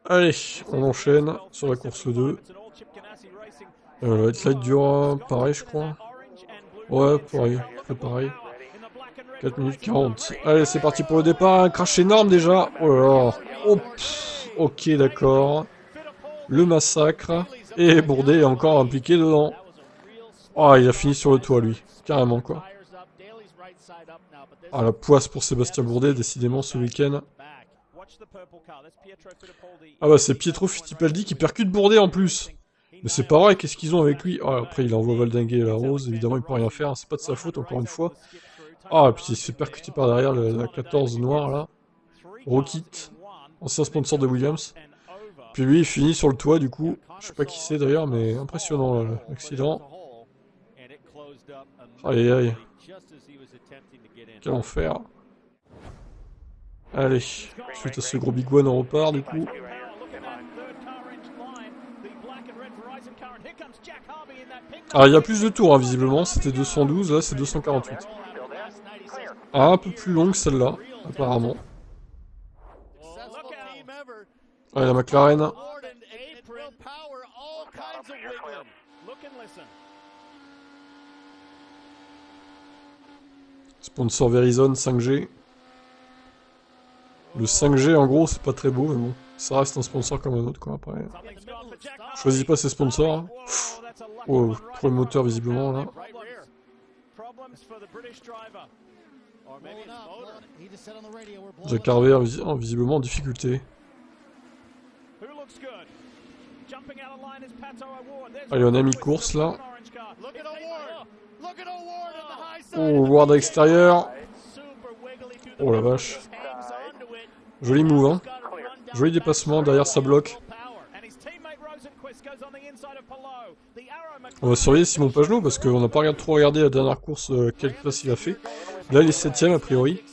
Allez, on enchaîne sur la course 2. Le headlight dure pareil, je crois. Ouais, pareil, très pareil. 4 minutes 40. Allez, c'est parti pour le départ. Un crash énorme déjà. Oh là là. Oh, ok, d'accord. Le massacre. Et Bourdet est encore impliqué dedans. Oh, il a fini sur le toit, lui. Carrément, quoi. Ah, la poisse pour Sébastien Bourdet, décidément, ce week-end. Ah bah, c'est Pietro Fittipaldi qui percute Bourdet, en plus. Mais c'est pas vrai, qu'est-ce qu'ils ont avec lui? Ah, après, il envoie valdinguer la rose. Évidemment, il peut rien faire. C'est pas de sa faute, encore une fois. Ah, et puis il se fait percuter par derrière la 14 noire, là. Rockit, ancien sponsor de Williams. Puis lui, il finit sur le toit, du coup. Je sais pas qui c'est, d'ailleurs, mais impressionnant, là, l'accident. Aïe, aïe. Quel enfer. Allez, suite à ce gros big one, on repart, du coup. Ah, il y a plus de tours, hein, visiblement. C'était 212, là, c'est 248. Ah, un peu plus longue, celle-là, apparemment. Allez, la McLaren. Sponsor Verizon 5G. Le 5G, en gros, c'est pas très beau, mais bon. Ça reste un sponsor comme un autre, quoi, après. Choisis pas ses sponsors. Hein. Oh, trop le moteur, visiblement, là. Jack Carver, visiblement en difficulté. Allez, on a mis course, là. Oh, Ward à l'extérieur. Oh la vache. Joli move, hein. Joli dépassement, derrière ça bloque. On va surveiller Simon Pagenaud parce qu'on n'a pas trop regardé la dernière course, quelle place il a fait. Là, il est 7ème a priori.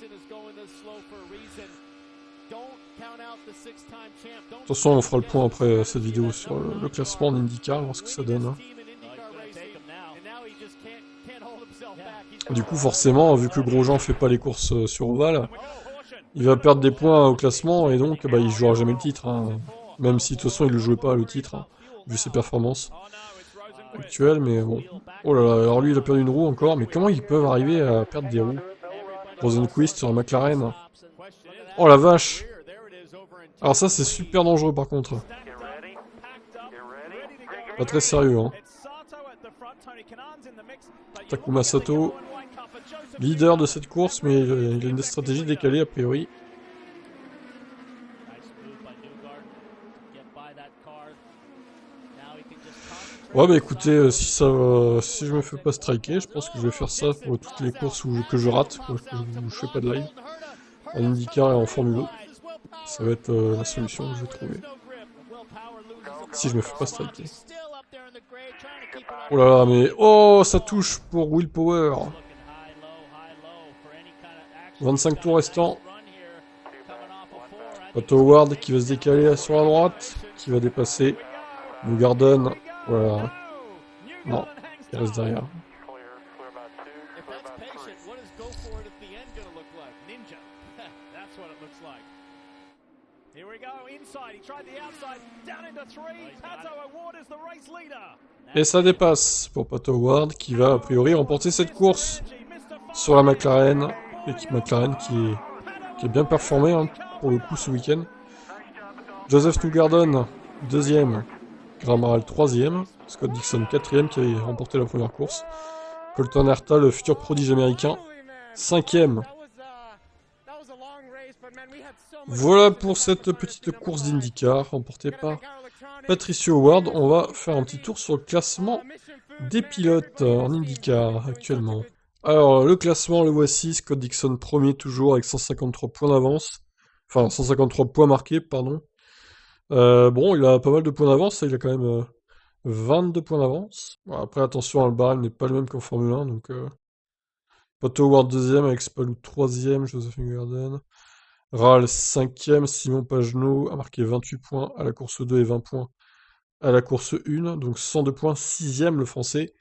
De toute façon, on fera le point après cette vidéo sur le classement en IndyCar, voir ce que ça donne. Hein. Du coup, forcément, vu que Grosjean fait pas les courses sur Oval, il va perdre des points au classement et donc bah, il jouera jamais le titre. Hein. Même si de toute façon il ne jouait pas le titre, hein, vu ses performances actuelles, mais bon. Oh là là, alors lui il a perdu une roue encore, mais comment ils peuvent arriver à perdre des roues? Rosenquist sur la McLaren. Oh la vache! Alors ça c'est super dangereux par contre. Pas très sérieux, hein. Takuma Sato, leader de cette course, mais il a une stratégie décalée a priori. Ouais bah écoutez, si je me fais pas striker, je pense que je vais faire ça pour toutes les courses que je rate, où je fais pas de live. En IndyCar et en Formule 1. Ça va être la solution que je vais trouver. Si je me fais pas striker. Oh là là, mais... Oh, ça touche pour Will Power. 25 tours restants. Otto Howard qui va se décaler sur la droite. Qui va dépasser Newgarden. Voilà. Non, il reste derrière. Et ça dépasse pour Pato Howard qui va a priori remporter cette course sur la McLaren. L'équipe McLaren qui est bien performée hein, pour le coup ce week-end. Joseph Newgarden, deuxième. Graham Rahal, troisième. Scott Dixon, quatrième, qui avait remporté la première course. Colton Herta, le futur prodige américain, cinquième. Voilà pour cette petite course d'IndyCar remportée par Patricio Howard. On va faire un petit tour sur le classement des pilotes en IndyCar actuellement. Alors, le classement, le voici. Scott Dixon premier toujours avec 153 points d'avance. Enfin, 153 points marqués, pardon. Bon, il a pas mal de points d'avance. Il a quand même 22 points d'avance. Bon, après, attention, le barème n'est pas le même qu'en Formule 1. Donc, Pato Howard deuxième avec Spalou troisième. Joseph Newgarden. Rahal cinquième. Simon Pagenaud a marqué 28 points à la course 2 et 20 points à la course 1. Donc, 102 points. Sixième, le français.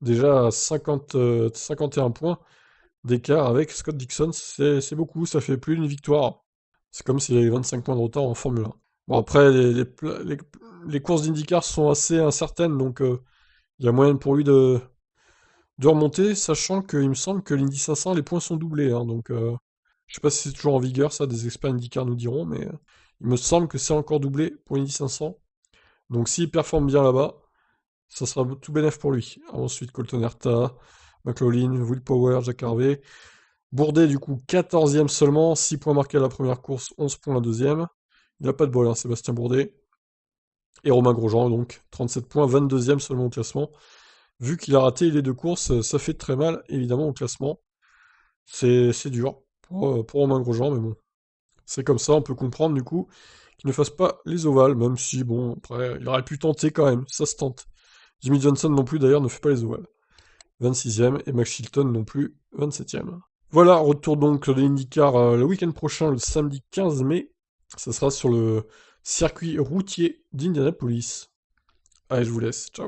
Déjà à 51 points d'écart avec Scott Dixon, c'est beaucoup, ça fait plus d'une victoire. C'est comme s'il avait 25 points de retard en Formule 1. Bon, après, les courses d'IndyCar sont assez incertaines, donc il y a moyen pour lui de remonter, sachant qu'il me semble que l'Indy 500, les points sont doublés, hein, donc je sais pas si c'est toujours en vigueur, ça, des experts IndyCar nous diront, mais il me semble que c'est encore doublé pour l'Indy 500. Donc s'il performe bien là-bas, ça sera tout bénef pour lui. Ensuite, Colton Herta, McLaughlin, Will Power, Jack Harvey. Bourdet, du coup, 14e seulement, 6 points marqués à la première course, 11 points à la deuxième. Il n'a pas de bol, hein, Sébastien Bourdet. Et Romain Grosjean, donc, 37 points, 22e seulement au classement. Vu qu'il a raté les deux courses, ça fait très mal, évidemment, au classement. C'est dur pour Romain Grosjean, mais bon. C'est comme ça, on peut comprendre, du coup, qu'il ne fasse pas les ovales, même si, bon, après, il aurait pu tenter quand même, ça se tente. Jimmy Johnson non plus, d'ailleurs, ne fait pas les ovales. 26e, et Max Chilton non plus, 27e. Voilà, retour donc de l'IndyCar le week-end prochain, le samedi 15 mai. Ça sera sur le circuit routier d'Indianapolis. Allez, je vous laisse. Ciao.